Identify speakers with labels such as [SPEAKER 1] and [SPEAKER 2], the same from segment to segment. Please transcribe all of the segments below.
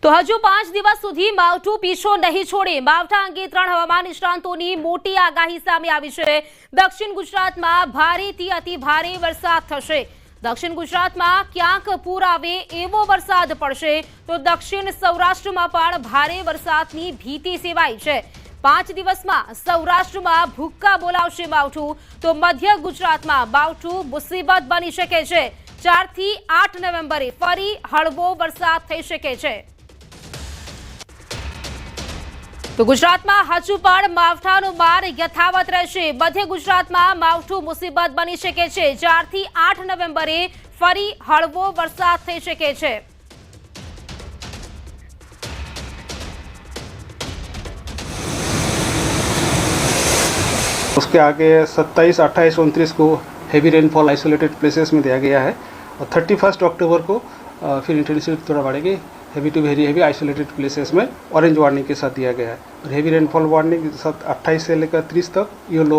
[SPEAKER 1] તો હજુ 5 દિવસ સુધી માવઠું પીછો નહીં છોડે। માવઠા અંગે 3 હવામાન નિષ્ણાંતોની મોટી આગાહી સામે આવી છે। દક્ષિણ ગુજરાતમાં ભારેથી અતિ ભારે વરસાદ થશે। દક્ષિણ ગુજરાતમાં ક્યાંક પૂર આવે એવો વરસાદ પડશે તો દક્ષિણ સૌરાષ્ટ્રમાં પણ ભારે વરસાદની ભીતિ સેવાઈ છે। 5 દિવસમાં સૌરાષ્ટ્રમાં ભૂક્કા બોલાવશે માવઠું તો મધ્ય ગુજરાતમાં માવઠું મુસીબત બની શકે છે। 4 થી 8 નવેમ્બરે ફરી હળવો વરસાદ થઈ શકે છે। તો ગુજરાતમાં હજુ પણ માવઠાનો માર યથાવત રહેશે। મધ્ય ગુજરાતમાં માવઠું મુસીબત બની શકે છે। 4 થી 8 નવેમ્બરે ફરી હળવો વરસાદ થઈ શકે છે।
[SPEAKER 2] उसके आगे 27, 28, 29 को हेवी रेनफॉल आइसोलेटेड प्लेसेस में दिया गया है और 31 अक्टूबर को फिर इंटेंसिटी थोड़ा बढ़ेगी। Heavy to very heavy isolated places में ऑरेंज वार्निंग के साथ दिया गया है और हेवी रेनफॉल वार्निंग 28 से लेकर 30 तक येलो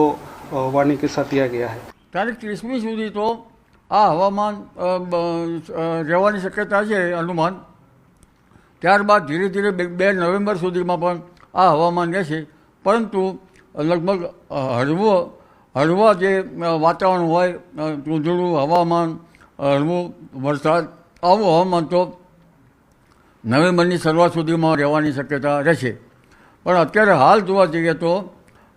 [SPEAKER 2] वार्निंग के साथ दिया गया है।
[SPEAKER 3] तारीख 30મી સુધી તો આ હવામાન રહેવાની શક્યતા છે અનુમાન। ત્યારબાદ ધીરે ધીરે 2 નવેમ્બર સુધીમાં પણ આ હવામાન રહેશે, પરંતુ લગભગ હળવા જે વાતાવરણ હોય, ધૂંધળું હવામાન, હળવું વરસાદ, આવું હવામાન તો નવેમ્બરની શરૂઆત સુધીમાં રહેવાની શક્યતા રહેશે। પણ અત્યારે હાલ જોવા જઈએ તો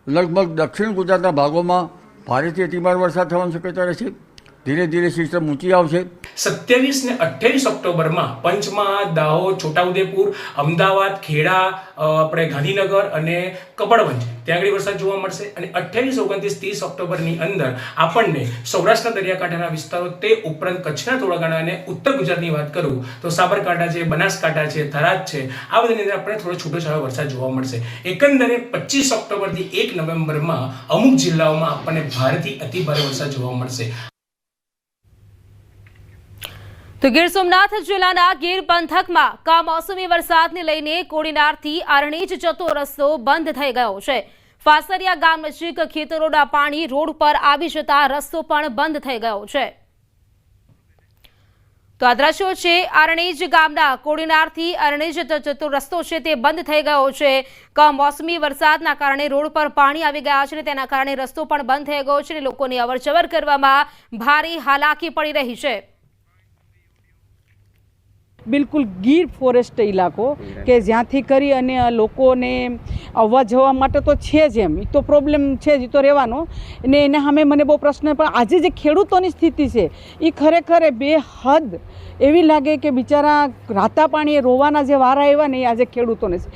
[SPEAKER 3] લગભગ દક્ષિણ ગુજરાતના ભાગોમાં ભારેથી અતિભારે વરસાદ થવાની શક્યતા રહેશે। ધીરે ધીરે સિસ્ટમ ઊંચી આવશે।
[SPEAKER 4] 27 ને 28 ઓક્ટોબરમાં પંચમહાલ, દાહોદ, છોટાઉદેપુર, અમદાવાદ, ખેડા, આપણે ગાંધીનગર અને કપડવંજ ત્યાં આગળ વરસાદ જોવા મળશે। અને 28, 29, 30 ઓક્ટોબરની અંદર આપણને સૌરાષ્ટ્રના દરિયાકાંઠાના વિસ્તારો તે ઉપરાંત કચ્છના થોડા ઘણા અને ઉત્તર ગુજરાતની વાત કરું તો સાબરકાંઠા છે, બનાસકાંઠા છે, થરાદ છે, આ બધાની અંદર આપણે થોડો છૂટોછવાયો વરસાદ જોવા મળશે। એકંદરે 25 ઓક્ટોબરથી 1 નવેમ્બરમાં અમુક જિલ્લાઓમાં આપણને ભારેથી અતિભારે વરસાદ જોવા મળશે।
[SPEAKER 1] તો ગીર સોમનાથ જિલ્લાના ગીર પંથકમાં કમોસમી વરસાદને લઈને કોડીનારથી અરણેજ જતો રસ્તો બંધ થઈ ગયો છે। ફાસરિયા ગામ નજીક ખેતરોના પાણી રોડ પર આવી જતા રસ્તો પણ બંધ થઈ ગયો છે। તો આ દ્રશ્યો છે અરણેજ ગામના કોડીનારથી અરણેજ જતો રસ્તો છે તે બંધ થઈ ગયો છે। કમોસમી વરસાદના કારણે રોડ પર પાણી આવી ગયા છે અને તેના કારણે રસ્તો પણ બંધ થઈ ગયો છે અને લોકોને અવરજવર કરવામાં ભારે હાલાકી પડી રહી છે।
[SPEAKER 5] બિલકુલ ગીર ફોરેસ્ટ ઇલાકો કે જ્યાંથી કરી અને લોકોને આવવા જવા માટે તો છે જ, એમ એ તો પ્રોબ્લેમ છે જ, એ તો રહેવાનો। અને એના સામે મને બહુ પ્રશ્ન, પણ આજે જે ખેડૂતોની સ્થિતિ છે એ ખરેખર બેહદ એવી લાગે કે બિચારા રાતા પાણીએ રોવાના જે વારા આવ્યા ને એ આજે ખેડૂતોને છે।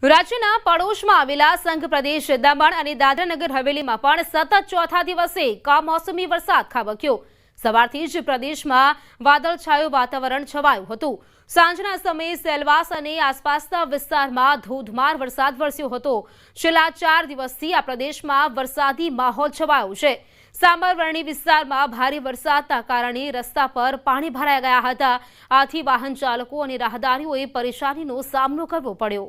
[SPEAKER 1] રાજ્યના પડોશમાં આવેલા સંઘ પ્રદેશ દમણ અને દાદરાનગર હવેલીમાં પણ સતત ચોથા દિવસે કમોસમી વરસાદ ખાબક્યો। સવારથી જ પ્રદેશમાં વાદળછાયું વાતાવરણ છવાયું હતું। સાંજના સમયે સેલવાસ અને આસપાસના વિસ્તારમાં ધોધમાર વરસાદ વરસ્યો હતો। છેલ્લા 4 દિવસથી આ પ્રદેશમાં વરસાદી માહોલ છવાયો છે। સાંબરવર્ણી વિસ્તારમાં ભારે વરસાદના કારણે રસ્તા પર પાણી ભરાઈ ગયા હતા। આથી વાહન ચાલકો અને રાહદારીઓએ પરેશાનીનો સામનો કરવો પડ્યો।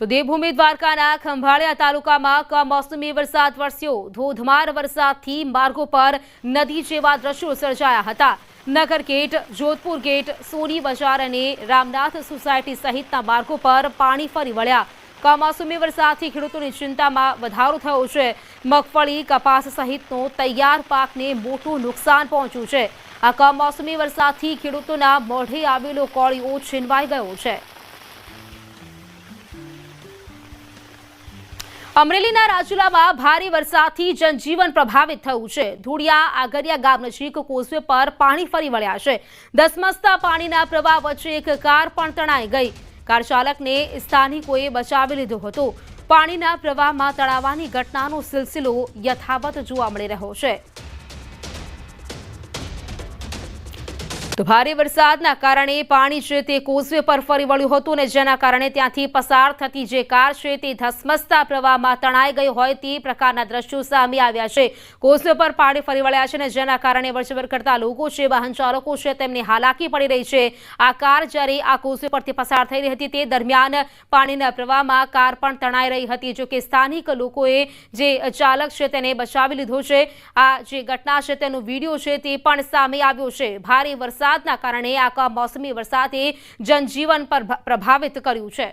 [SPEAKER 1] તો દેવભૂમિ દ્વારકાના ખંભાળિયા તાલુકામાં કમોસમી વરસાદ વરસ્યો। ધોધમાર વરસાદથી માર્ગો પર નદી જેવા દ્રશ્યો સર્જાયા હતા। નગર ગેટ, જોધપુર ગેટ, સોની બજાર અને રામનાથ સોસાયટી સહિતના માર્ગો પર પાણી ફરી વળ્યા। કમોસમી વરસાદથી ખેડૂતોની ચિંતામાં વધારો થયો છે। મગફળી, કપાસ સહિતનો તૈયાર પાકને મોટું નુકસાન પહોંચ્યું છે। આ કમોસમી વરસાદથી ખેડૂતોના મોઢે આવેલો કોળિયો છીનવાઈ ગયો છે। અમરેલીના રાજુલામાં ભારે વરસાદથી જનજીવન પ્રભાવિત થયું છે। ધુડિયા આગરિયા ગામ નજીક કોઝવે પર પાણી ફરી વળ્યા છે। ધસમસતા પાણીના પ્રવાહ વચ્ચે એક કાર પણ તણાઈ ગઈ। કાર ચાલકને સ્થાનિકોએ બચાવી લીધો હતો। પાણીના પ્રવાહમાં તણાવવાની ઘટનાનો સિલસિલો યથાવત જોવા મળી રહ્યો છે। તો ભારે વરસાદના કારણે પાણી છે તે કોઝવે પર ફરી વળ્યું હતું અને જેના કારણે ત્યાંથી પસાર થતી જે કાર છે તે ધસમસતા પ્રવાહમાં તણાઈ ગઈ હોય તે પ્રકારના દ્રશ્યો સામે આવ્યા છે. કોઝવે પર પાણી ફરી વળ્યા છે અને જેના કારણે વરચવર કરતા લોકો છે, વાહન ચાલકો છે, તેમને હાલાકી પડી રહી છે. આ કાર જ્યારે આ કોઝવે પરથી પસાર થઈ રહી હતી તે દરમિયાન પાણીના પ્રવાહમાં કાર પણ તણાઈ રહી હતી. જો કે સ્થાનિક લોકોએ જે ચાલક છે તેને બચાવી લીધો છે. આ જે ઘટના છે તેનો વિડીયો છે તે પણ સામે આવ્યો છે. ભારે વરસાદના કારણે આ કમોસમી વરસાદે જનજીવન પર પ્રભાવિત કર્યું છે.